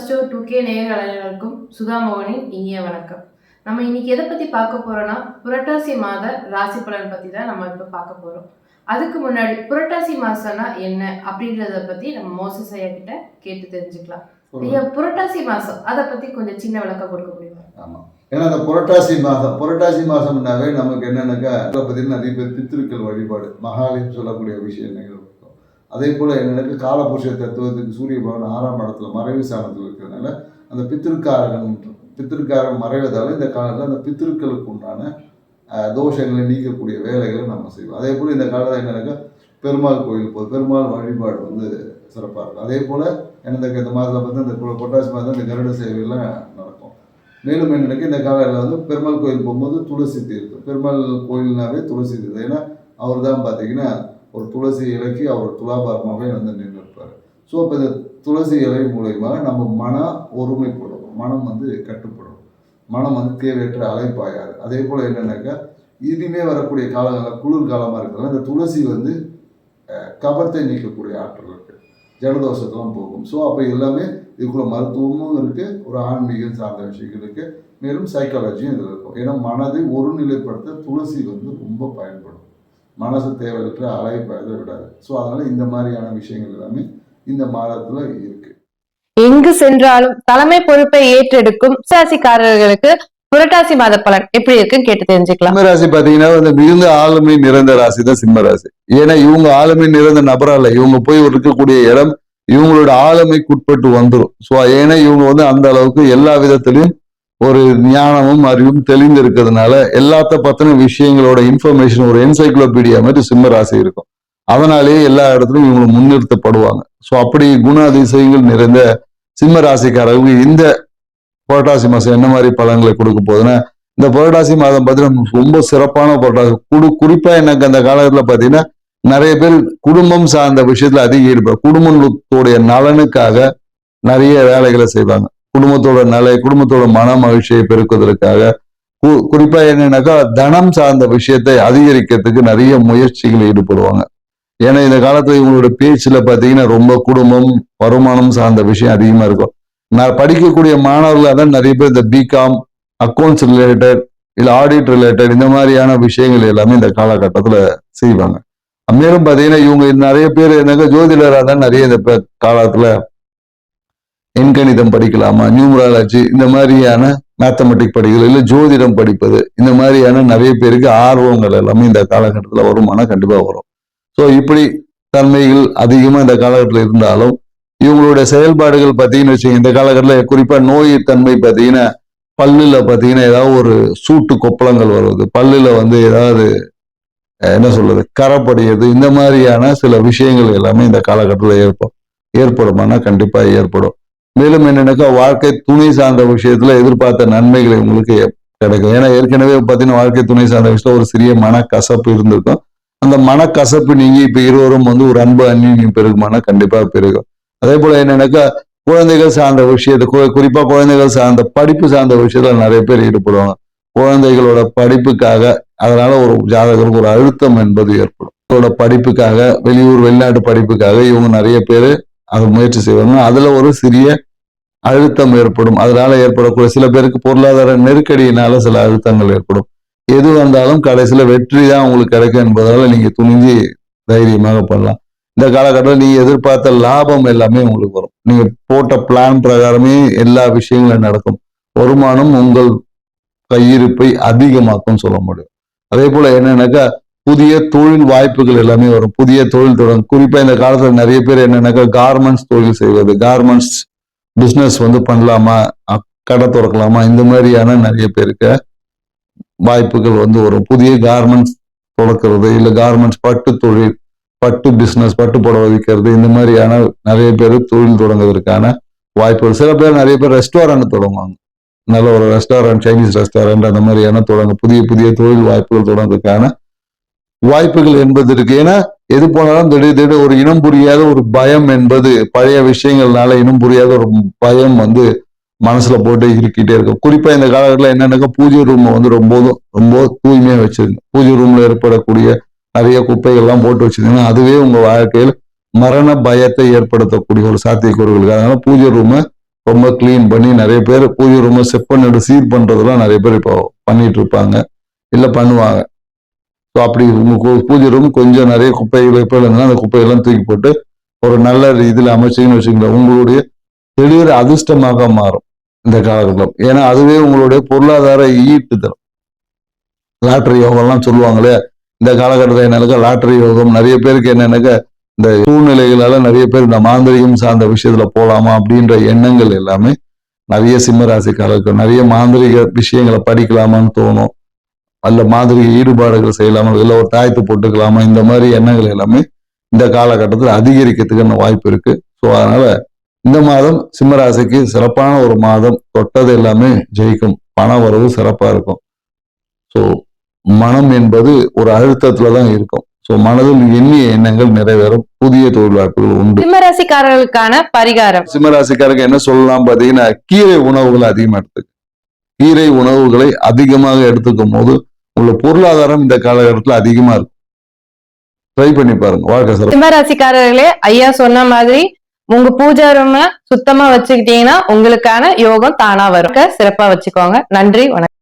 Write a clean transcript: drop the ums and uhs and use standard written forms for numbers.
Astro 2K நேயர்கள் அனைவருக்கும் சுதா மோகனின் இனிய வணக்கம். நம்ம இன்னைக்கு எதை பத்தி பார்க்க போறோம்னா புரட்டாசி மாத ராசி பலன் பத்தி தான் நம்ம இப்ப பார்க்க போறோம். அதுக்கு முன்னாடி புரட்டாசி மாசம்னா என்ன அப்படின்றத பத்தி நம்ம மோசஸ் ஐயா கிட்ட கேட்டு தெரிஞ்சுக்கலாம். ஐயா, புரட்டாசி மாசம் அதை பத்தி கொஞ்சம் சின்ன விளக்கம் கொடுக்க முடியுமா? ஆமா, ஏன்னா அந்த புரட்டாசி மாசம்னாவே நமக்கு என்னன்னாக்கா பார்த்தீங்கன்னா நிறைய பேர் பித்திருக்கள் வழிபாடு மகாலயம் சொல்லக்கூடிய விஷயங்கள் இருக்கும். அதே போல் என்னென்னாக்கா காலபுருஷ தத்துவத்துக்கு சூரிய பகவான் 6ஆம் இடத்துல மறைவு ஸ்தானத்தில் இருக்கிறதுனால அந்த பித்திருக்காரன் மறைவதால் இந்த காலத்தில் அந்த பித்திருக்களுக்கு உண்டான தோஷங்களை நீக்கக்கூடிய வேலைகளை நம்ம செய்வோம். அதே போல் இந்த காலத்தில் என்னென்னாக்கா பெருமாள் கோயில் பெருமாள் வழிபாடு வந்து சிறப்பாக இருக்கும். அதே போல் எனக்கு இந்த மாதத்தில் பார்த்து இந்த புரட்டாசி மாதம் இந்த கருட சேவையெல்லாம் நடக்கும். மேலும் என்னென்னாக்கா இந்த காலையில் வந்து பெருமாள் கோயில் போகும்போது துளசி தீர்த்தம், பெருமாள் கோயில்னாவே துளசி தீர்த்தம். ஏன்னா அவர் தான் பார்த்தீங்கன்னா ஒரு துளசி இலைக்கு அவர் துலாபாரமாகவே வந்து நின்று இருப்பார். ஸோ இப்போ இந்த துளசி இலை மூலயமாக நம்ம மனம் ஒருமைப்படும், மனம் வந்து கட்டுப்படும், மனம் வந்து தேவையற்ற அலைப்பாயாது. அதே போல் என்னென்னாக்கா இனிமே வரக்கூடிய காலங்களில் குளிர் காலமாக இருக்கிறதுனால இந்த துளசி வந்து கபத்தை நீக்கக்கூடிய ஆற்றல் இருக்குது, ஜலதோஷத்தெல்லாம் போகும். ஸோ அப்போ எல்லாமே இதுக்குள்ள மருத்துவமும் இருக்குது, ஒரு ஆன்மீகம் சார்ந்த விஷயங்கள் இருக்குது, மேலும் சைக்காலஜியும் இதில் இருக்கும். ஏன்னா மனதை ஒருநிலைப்படுத்த துளசி வந்து ரொம்ப பயன்படும், மனசு தேவையற்ற அலைப்பாயதை விடாது. ஸோ அதனால இந்த மாதிரியான விஷயங்கள் எல்லாமே இந்த மாதத்துல இருக்கு. எங்கு சென்றாலும் தலைமை பொறுப்பை ஏற்றெடுக்கும் ராசிக்காரர்களுக்கு புரட்டாசி மாத பலன் எப்படி இருக்குன்னு கேட்டு தெரிஞ்சுக்கலாம். சிம்ம ராசி பாத்தீங்கன்னா மிகுந்த ஆளுமை நிறைந்த ராசி தான் சிம்ம ராசி. ஏன்னா இவங்க ஆளுமை நிறைந்த நபரா இல்லை, இவங்க போய் இருக்கக்கூடிய இடம் இவங்களோட ஆளுமைக்குட்பட்டு வந்துடும். ஸோ ஏன்னா இவங்க வந்து அந்த அளவுக்கு எல்லா விதத்திலையும் ஒரு ஞானமும் அறிவும் தெளிந்து இருக்கிறதுனால எல்லாத்த பத்தின விஷயங்களோட இன்ஃபர்மேஷன் ஒரு என்சைக்ளோபீடியா மாதிரி சிம்ம ராசி இருக்கும். அதனாலேயே எல்லா இடத்துலையும் இவங்க முன்னிறுத்தப்படுவாங்க. ஸோ அப்படி குண அதிசயங்கள் நிறைந்த சிம்ம ராசிக்காரர்கள் இந்த புரட்டாசி மாதம் என்ன மாதிரி பலன்களை கொடுக்க போகுதுன்னா, இந்த புரட்டாசி மாதம் பார்த்தீங்கன்னா ரொம்ப சிறப்பான புரட்டாசி. குறிப்பா எனக்கு அந்த காலகட்டத்தில் பார்த்தீங்கன்னா நிறைய பேர் குடும்பம் சார்ந்த விஷயத்துல அதிக ஈடுபடும், குடும்பத்துடைய நலனுக்காக நிறைய வேலைகளை செய்வாங்க. குடும்பத்தோட மன மகிழ்ச்சியை பெருக்குவதற்காக குறிப்பா என்னன்னாக்கா தனம் சார்ந்த விஷயத்தை அதிகரிக்கிறதுக்கு நிறைய முயற்சிகள் ஈடுபடுவாங்க. ஏன்னா இந்த காலத்துல இவங்களோட பேச்சுல பாத்தீங்கன்னா ரொம்ப குடும்பம் வருமானம் சார்ந்த விஷயம் அதிகமா இருக்கும். நான் படிக்கக்கூடிய மாணவர்களாக தான் நிறைய பேர் இந்த பிகாம், அக்கௌண்ட்ஸ் ரிலேட்டட் இல்ல ஆடிட் ரிலேட்டட் இந்த மாதிரியான விஷயங்கள் எல்லாமே இந்த காலகட்டத்துல செய்வாங்க. மேலும் பாத்தீங்கன்னா இவங்க நிறைய பேர் என்னக்கா ஜோதிடராக தான் நிறைய இந்த காலத்துல எண்கணிதம் படிக்கலாமா, நியூமராலஜி இந்த மாதிரியான மேத்தமெட்டிக் படிக்கிறது இல்லை ஜோதிடம் படிப்பது, இந்த மாதிரியான நிறைய பேருக்கு ஆர்வங்கள் எல்லாமே இந்த காலகட்டத்தில் வருமானம் கண்டிப்பா வரும். ஸோ இப்படி தன்மைகள் அதிகமா இந்த காலகட்டத்தில் இருந்தாலும் இவங்களுடைய செயல்பாடுகள் பார்த்தீங்கன்னு வச்சுக்கோங்க, இந்த காலகட்டத்தில் குறிப்பா நோய் தன்மை பார்த்தீங்கன்னா பல்லுல பார்த்தீங்கன்னா ஏதாவது ஒரு சூட்டு கொப்பளங்கள் வருவது, பல்லுல வந்து ஏதாவது என்ன சொல்றது கரப்படியது, இந்த மாதிரியான சில விஷயங்கள் எல்லாமே இந்த காலகட்டத்தில் ஏற்படுமானா கண்டிப்பா ஏற்படும். மேலும் என்னன்னாக்கா வாழ்க்கை துணை சார்ந்த விஷயத்துல எதிர்பார்த்த நன்மைகளை உங்களுக்கு கிடைக்கும். ஏன்னா ஏற்கனவே பார்த்தீங்கன்னா வாழ்க்கை துணை சார்ந்த விஷயத்துல ஒரு சிறிய மனக்கசப்பு இருந்திருக்கும். அந்த மனக்கசப்பு நீங்க இப்ப இருவரும் வந்து ஒரு அன்பு அந்நியம் பெருகுமானா கண்டிப்பா பெருகும். அதே போல என்னன்னாக்கா குழந்தைகள் சார்ந்த விஷயத்தை குறிப்பா குழந்தைகள் சார்ந்த படிப்பு சார்ந்த விஷயத்துல நிறைய பேர் ஈடுபடுவாங்க. குழந்தைகளோட படிப்புக்காக அதனால ஒரு ஜாதகருக்கு ஒரு அழுத்தம் என்பது ஏற்படும். படிப்புக்காக வெளியூர் வெளிநாட்டு படிப்புக்காக இவங்க நிறைய பேர் அதை முயற்சி செய்வாங்க. அதுல ஒரு சிறிய அழுத்தம் ஏற்படும். அதனால ஏற்படக்கூடிய சில பேருக்கு பொருளாதார நெருக்கடியினால சில அழுத்தங்கள் ஏற்படும். எது வந்தாலும் கடைசியில வெற்றி தான் உங்களுக்கு கிடைக்கும் என்பதால நீங்க துணிஞ்சு தைரியமாக பண்ணலாம். இந்த காலகட்டத்தில் நீங்க எதிர்பார்த்த லாபம் எல்லாமே உங்களுக்கு வரும். நீங்க போட்ட பிளான் பிரகாரமே எல்லா விஷயங்களும் நடக்கும். வருமானம் உங்கள் கையிருப்பை அதிகமாக்கும் சொல்ல முடியும். அதே போல என்னன்னாக்கா புதிய தொழில் வாய்ப்புகள் எல்லாமே வரும். புதிய தொழில் தொடங்கும். குறிப்பா இந்த காலத்துல நிறைய பேர் என்னன்னாக்கா கார்மெண்ட்ஸ் தொழில் செய்வது, கார்மெண்ட்ஸ் பிசினஸ் வந்து பண்ணலாமா, கடை திறக்கலாமா, இந்த மாதிரியான நிறைய பேருக்கு வாய்ப்புகள் வந்து வரும். புதிய கார்மெண்ட்ஸ் தொடக்கிறது இல்ல கார்மெண்ட்ஸ் பட்டு தொழில், பட்டு பிசினஸ், பட்டு புடவை விற்கிறது, இந்த மாதிரியான நிறைய பேர் தொழில் தொடங்குவதற்கான வாய்ப்புகள். சில பேர் நிறைய பேர் ரெஸ்டாரண்ட் தொடங்குவாங்க. நல்ல ஒரு ரெஸ்டாரண்ட், சைனீஸ் ரெஸ்டாரண்ட் அந்த மாதிரியான புதிய புதிய தொழில் வாய்ப்புகள் தொடங்குறதுக்கான வாய்ப்புகள் என்பது இருக்கு. ஏன்னா எது போனாலும் திடீர் ஒரு இனம் புரியாத ஒரு பயம் என்பது பழைய விஷயங்கள்னால இனம் புரியாத ஒரு பயம் வந்து மனசுல போட்டு இருக்கிட்டே இருக்கும். குறிப்பா இந்த காலகட்டத்தில் என்னன்னாக்கா பூஜை ரூம் வந்து ரொம்ப தூய்மையா வச்சிருங்க. பூஜை ரூம்ல ஏற்படக்கூடிய நிறைய குப்பைகள்லாம் போட்டு வச்சிருந்தீங்கன்னா அதுவே உங்க வாழ்க்கையில் மரண பயத்தை ஏற்படுத்தக்கூடிய ஒரு சாத்தியக்கூறுகள். அதனால பூஜை ரூமை ரொம்ப கிளீன் பண்ணி நிறைய பேர் பூஜை ரூமை செட் பண்ணிட்டு சீர் பண்றதெல்லாம் நிறைய பேர் இப்போ பண்ணிட்டு இருப்பாங்க, இல்ல பண்ணுவாங்க. ஸோ அப்படி உங்க பூஜை ரூம் கொஞ்சம் நிறைய குப்பைகள் எப்போ இருந்ததுன்னா அந்த குப்பையெல்லாம் தூக்கி போட்டு ஒரு நல்ல இதில் அமைச்சிங்கன்னு வச்சுக்கலாம், உங்களுடைய திடீர் அதிர்ஷ்டமாக மாறும் இந்த காலகட்டம். ஏன்னா அதுவே உங்களுடைய பொருளாதார ஈட்டு தரும். லாட்டரி யோகம்லாம் சொல்லுவாங்களே, இந்த காலகட்டத்தில் என்னன்னாக்கா லாட்டரி யோகம் நிறைய பேருக்கு என்னன்னாக்கா இந்த சூழ்நிலைகளால நிறைய பேர் இந்த மாந்திரிகம் சார்ந்த விஷயத்துல போலாமா அப்படின்ற எண்ணங்கள் எல்லாமே நிறைய சிம்ம ராசிக்காரருக்கு நிறைய மாந்திரிக விஷயங்களை படிக்கலாமான்னு தோணும், அல்ல மாந்திரிக ஈடுபாடுகள் செய்யலாமா, இல்லை ஒரு தாயத்து போட்டுக்கலாமா, இந்த மாதிரி எண்ணங்கள் எல்லாமே இந்த காலகட்டத்தில் அதிகரிக்கிறதுக்கான வாய்ப்பு இருக்கு. ஸோ அதனால இந்த மாதம் சிம்மராசிக்கு சிறப்பான ஒரு மாதம், தொட்டது எல்லாமே ஜெயிக்கும், பண வரவு சிறப்பா இருக்கும். ஸோ மனம் என்பது ஒரு அழுத்தத்துல தான் இருக்கும். ஸோ மனதில் எண்ணிய எண்ணங்கள் நிறைவேறும், புதிய தொழில் வாய்ப்புகள் உண்டு. சிம்மராசிக்காரர்களுக்கான பரிகாரம். சிம்மராசிக்காரருக்கு என்ன சொல்லலாம் பாத்தீங்கன்னா, கீரை உணவுகளை அதிகமா எடுத்துக்க. கீரை உணவுகளை அதிகமாக எடுத்துக்கும் போது உங்களோட பொருளாதாரம் இந்த காலகட்டத்தில் அதிகமா இருக்கும். ட்ரை பண்ணி பாருங்க, வாழ்க்கை சிறப்பு. சிம்மராசிக்காரர்களே, ஐயா சொன்ன மாதிரி உங்க பூஜை ரூம சுத்தமா வச்சுக்கிட்டீங்கன்னா உங்களுக்கான யோகம் தானா வரும். சிறப்பா வச்சுக்கோங்க. நன்றி, வணக்கம்.